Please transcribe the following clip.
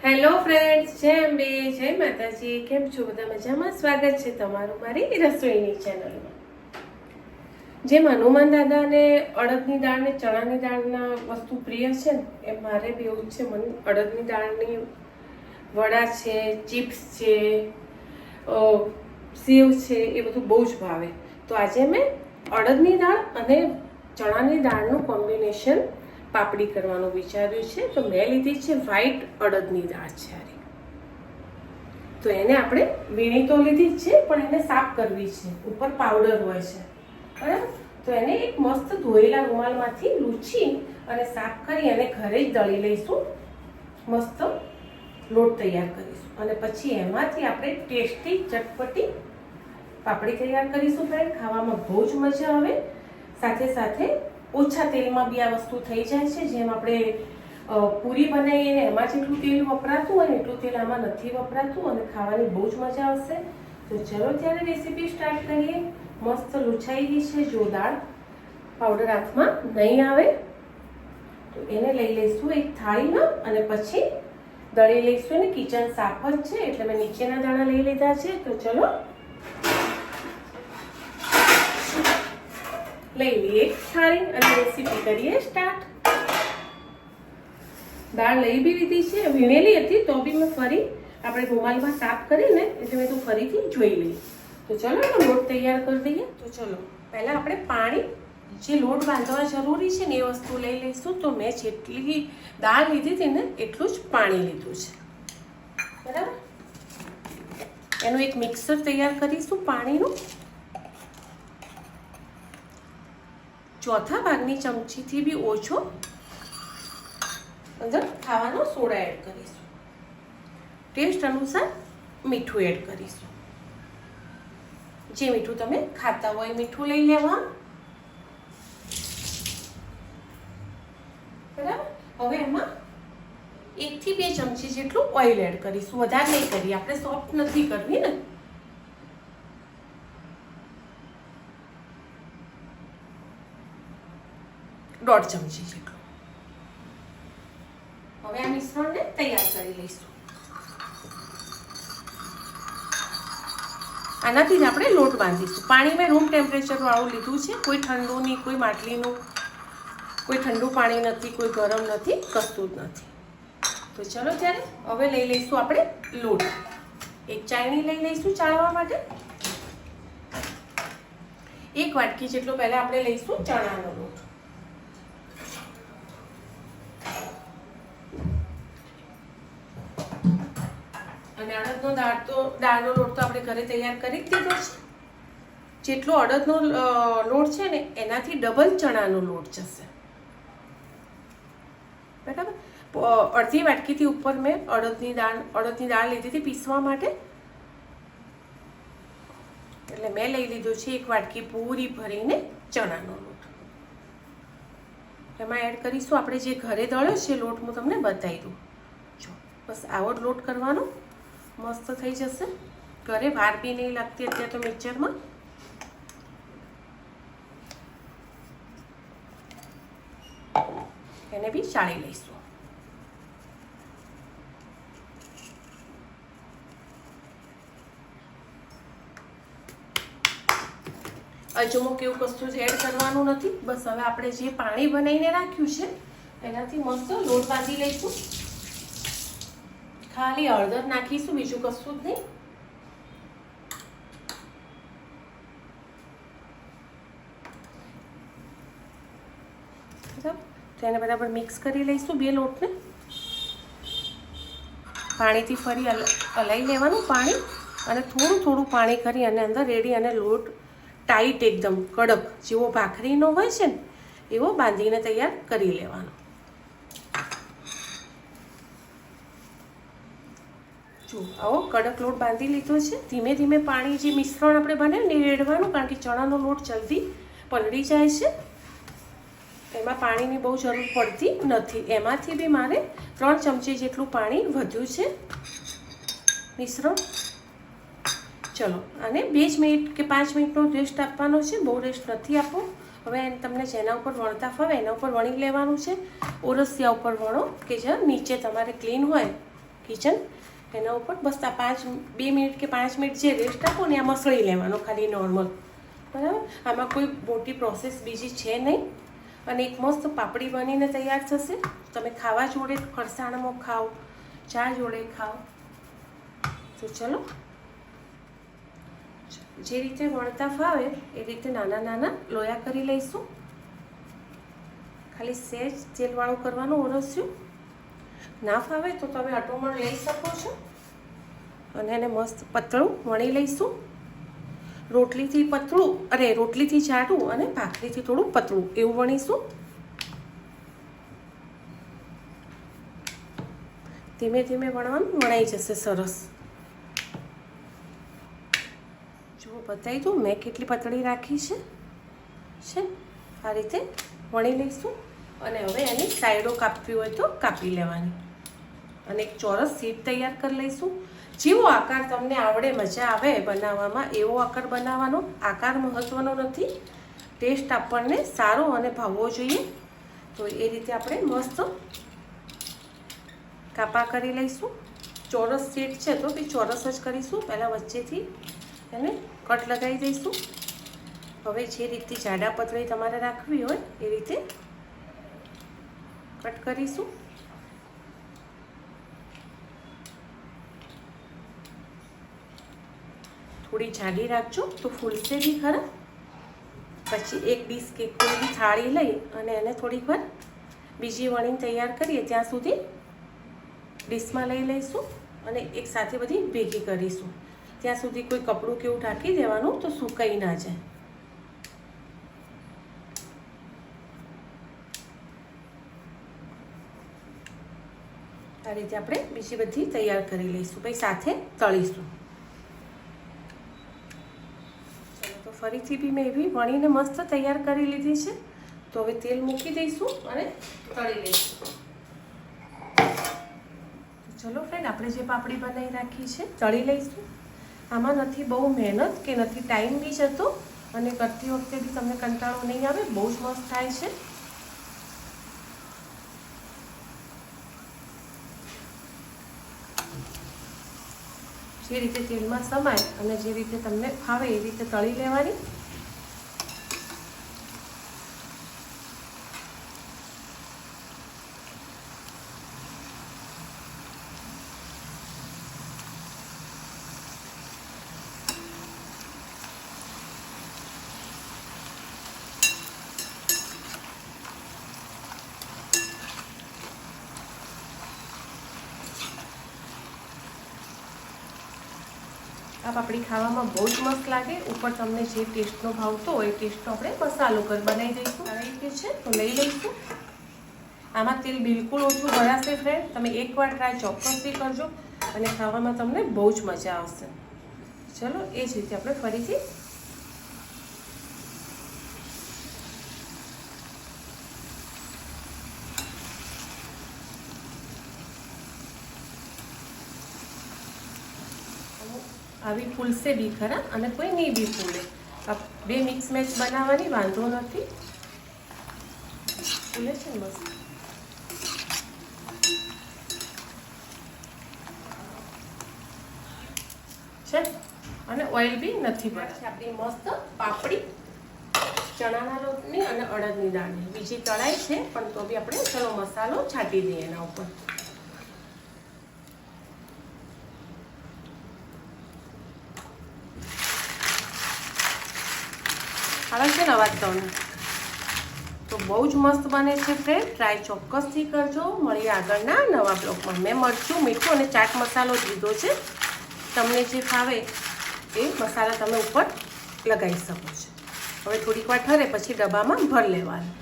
Hello friends, જય અંબે, જય માતાજી. કેમ છો બધા? મજામાં? સ્વાગત છે તમારું મારી રસોઈની ચેનલમાં. જેમ હનુમાન દાદાને અડદની દાળ ને ચણાની દાળના વસ્તુ પ્રિય છે ને, એમ મારે બી એવું છે. મને અડદની દાળની વડા છે, ચિપ્સ છે, સેવ છે, એ બધું બહુ જ ભાવે. તો આજે મેં અડદની દાળ અને ચણાની દાળનું કોમ્બિનેશન પાપડી કરવાનું વિચાર્યું છે. તો મેં લીધી છે વ્હાઈટ અડદની દાળ છે. તો એને આપણે વીણી તો લીધી જ છે, પણ એને સાફ કરવી છે. ઉપર પાવડર હોય છે, બરાબર? તો એને એક મસ્ત ધોયેલા રૂમાલમાંથી લૂછી અને સાફ કરી અને ઘરે જ દળી લઈશું. મસ્ત લોટ તૈયાર કરીશું અને પછી એમાંથી આપણે ટેસ્ટી ચટપટી પાપડી તૈયાર કરીશું. ફ્રેન્ડ, ખાવામાં બહુ જ મજા આવે. સાથે સાથે ઓછા તેલમાં બી આ વસ્તુ થઈ જાય છે. જેમ આપણે પૂરી બનાવીએ ને એમાં જેટલું તેલ વપરાતું હોય ને એટલું તેલ આમાં નથી વપરાતું અને ખાવાની બહુ જ મજા આવશે. તો ચલો ત્યારે રેસીપી સ્ટાર્ટ કરીએ. મસ્ત લૂછાયેલી છે. જો દાળ પાવડર હાથમાં નહીં આવે તો એને લઈ લઈશું એક થાળીમાં અને પછી દળી લઈશું. ને કિચન સાફ જ છે એટલે મેં નીચેના દાણા લઈ લીધા છે. તો ચલો લઈ લઈએ એક થાળી અને રેસીપી કરીએ સ્ટાર્ટ. દાળ લઈ બી લીધી છે, વીણેલી હતી તો બી મેં ફરી આપણે રૂમાલમાં સાફ કરીને એટલે મેં તો ફરીથી જોઈ લઈએ. તો ચલો લોટ તૈયાર કરી દઈએ. તો ચલો પહેલાં આપણે પાણી જે લોટ બાંધવા જરૂરી છે ને એ વસ્તુ લઈ લઈશું. તો મેં જેટલી દાળ લીધી હતી ને એટલું જ પાણી લીધું છે, બરાબર? એનું એક મિક્સર તૈયાર કરીશું પાણીનું. ચોથા ભાગની ચમચીથી બી ઓછો અંદર ખાવાનો સોડા એડ કરીશું. ટેસ્ટ અનુસાર મીઠું એડ કરીશું. જે મીઠું તમે ખાતા હોય મીઠું લઈ લેવા, બરાબર? હવે એમાં 1 થી 2 ચમચી જેટલું ઓઇલ એડ કરીશું. વધારે નહીં કરીએ, આપણે સોફ્ટ નથી કરવી ને. દોઢ ચમચી જેટલું. હવે આ મિશ્રણને તૈયાર કરી લઈશું. આનાથી જ આપણે લોટ બાંધીશું. પાણી મેં રૂમ ટેમ્પરેચર વાળું લીધું છે. કોઈ ઠંડુ નહીં, કોઈ માટલીનું, કોઈ ઠંડુ પાણી નથી, કોઈ ગરમ નથી, કશું જ નથી. તો ચલો ત્યારે હવે લઈ લઈશું આપણે લોટ. એક ચાળણી લઈ લઈશું ચાળવા માટે. 1 વાટકી જેટલો પહેલા આપણે લઈશું ચણાનો લોટ. અને અડદનો દાળનો લોટ તો આપણે ઘરે તૈયાર કરી જ દીધો છે. જેટલો અડદનો લોટ છે ને એનાથી ડબલ ચણાનો લોટ જશે, બરાબર? અડધી વાટકીથી ઉપર મેં અડદની દાળ લીધી હતી પીસવા માટે. એટલે મેં લઈ લીધો છે 1 વાટકી પૂરી ભરીને ચણાનો લોટ. એમાં એડ કરીશું આપણે જે ઘરે દળ્યો છે લોટ. હું તમને બતાવી દઉં. જો બસ આવો જ લોટ કરવાનો. મસ્ત થઈ જશે. ઘરે વાર બી નહીં લાગતી અત્યારે તો મિક્સરમાં. એને બી ચાળી લઈશું. અજમો કેવું કશું જ એડ કરવાનું નથી. બસ હવે આપણે જે પાણી બનાવીને રાખ્યું છે એનાથી મસ્ત લોટ બાંધી લઈશું. ખાલી હળદર નાખીશું, બીજું કશું જ નહીં. તો એને બરાબર મિક્સ કરી લઈશું બે લોટને. પાણીથી ફરી હલાવી લેવાનું પાણી, અને થોડું થોડું પાણી કરી અને અંદર રેડી અને લોટ ટાઈટ એકદમ કડક જેવો ભાખરીનો હોય છે ને એવો બાંધીને તૈયાર કરી લેવાનો. જો આવો કડક લોટ બાંધી લીધો છે. ધીમે ધીમે પાણી જે મિશ્રણ આપણે બનાવ્યું ને એ રેડવાનું, કારણ કે ચણાનો લોટ જલ્દી પલળી જાય છે. એમાં પાણીની બહુ જરૂર પડતી નથી. એમાંથી બી મારે 3 ચમચી જેટલું પાણી વધ્યું છે મિશ્રણ. ચલો આને 2 મિનિટ કે 5 મિનિટનો રેસ્ટ આપવાનો છે. બહુ રેસ્ટ નથી આપવો. હવે તમને જેના ઉપર વણતા ફાવે એના ઉપર વણી લેવાનું છે. ઓરસિયા ઉપર વણો કે જે નીચે તમારે ક્લીન હોય કિચન. એના ઉપર બસ આ 2 મિનિટ કે 5 મિનિટ જે રેસ્ટ આપો ને આ મસળી લેવાનો ખાલી નોર્મલ, બરાબર. આમાં કોઈ મોટી પ્રોસેસ બીજી છે નહીં અને એક મસ્ત પાપડી બનીને તૈયાર થશે. તમે ખાવા જોડે ફરસાણમાં ખાઓ, ચા જોડે ખાઓ. તો ચલો, જે રીતે વણતા ફાવે એ રીતે નાના નાના લોયા કરી લઈશું. ખાલી સહેજ તેલવાળું કરવાનું ઓરસ્યું. ના ફાવે તો તમે અટોમણ લઈ શકો છો અને એને મસ્ત પતળું વણી લઈશું. રોટલીથી પતળું, અરે રોટલીથી જાડું અને ભાખરીથી થોડું પતળું એવું વણીશું. ધીમે ધીમે વણવાનું, વણાઈ જશે સરસ. જો બતાવી દઉં મેં કેટલી પતળી રાખી છે. આ રીતે વણી લઈશું અને હવે એની સાઈડો કાપવી હોય તો કાપી લેવાની અને એક ચોરસ શીટ તૈયાર કરી લઈશું. જેવો આકાર તમને આવડે, મજા આવે બનાવવામાં એવો આકાર બનાવવાનો. આકાર મહત્વનો નથી, ટેસ્ટ આપણને સારો અને ભાવવો જોઈએ. તો એ રીતે આપણે મસ્ત કાપા કરી લઈશું. ચોરસ શીટ છે તો બી ચોરસ જ કરીશું. પહેલાં વચ્ચેથી એને કટ લગાવી દઈશું. હવે જે રીતે જાડા પતળી તમારે રાખવી હોય એ રીતે કટ કરીશું. થોડી જાડી રાખજો તો ફૂલશે બી ખરા. પછી એક ડીશ કે કોઈ બી થાળી લઈ અને એને થોડીક વાર બીજી વણીને તૈયાર કરીએ ત્યાં સુધી ડીશમાં લઈ લઈશું અને એક સાથે બધી ભેગી કરીશું. ત્યાં સુધી કોઈ કપડું કેવું ઢાંકી દેવાનું તો સુકાઈ ના જાય. આ રીતે આપણે બીજી બધી તૈયાર કરી લઈશું, પછી સાથે તળીશું. ચલો, તો ફરીથી બી મેં એવી વણીને મસ્ત તૈયાર કરી લીધી છે. તો હવે તેલ મૂકી દઈશું અને તળી લઈશું. ચલો ફ્રેન્ડ, આપણે જે પાપડી બનાવી રાખી છે તળી લઈશું. આમાં નથી બહુ મહેનત કે નથી ટાઈમ બી જતો અને કરતી વખતે બી તમને કંટાળો નહીં આવે. બહુ જ મસ્ત થાય છે. જે રીતે તેલમાં સમાય અને જે રીતે તમને ફાવે એ રીતે તળી લેવાની. આ પાપડી ખાવામાં બહુ જ મસ્ત લાગે. ઉપર તમને જે ટેસ્ટનો ભાવતો હોય એ ટેસ્ટનો આપણે મસાલો બનાવી દઈશું. આવી રીતે છે તો લઈ લઈશું. આમાં તેલ બિલકુલ ઓછું ભરાશે ફ્રેન્ડ. તમે એકવાર ટ્રાય ચોક્કસથી કરજો અને ખાવામાં તમને બહુ જ મજા આવશે. ચલો, એ જ રીતે આપણે ફરીથી આવી ફૂલશે બી ખરા અને કોઈ નહીં બી ફૂલે. આ બે મિક્સ મેચ બનાવવાની, વાંધો નથી. ફૂલે છે ને મસ્ત. છે અને ઓઇલ બી નથી ભરાશે. આપણી મસ્ત પાપડી ચણાના લોટની અને અડદની દાળની બીજી તળાઈ છે પણ તો બી આપણે ચલો મસાલો છાંટી દઈએ એના ઉપર. આવે છે ને અવાજ તમને? તો બહુ જ મસ્ત બને છે ફ્રેન્ડ. ટ્રાય ચોક્કસથી કરજો. મળીએ આગળના નવા બ્લોગમાં. મેં મરચું, મીઠું અને ચાટ મસાલો જ લીધો છે. તમને જે ફાવે એ મસાલા તમે ઉપર લગાવી શકો છો. હવે થોડીક વાર ઠરે પછી ડબ્બામાં ભરી લેવાનું.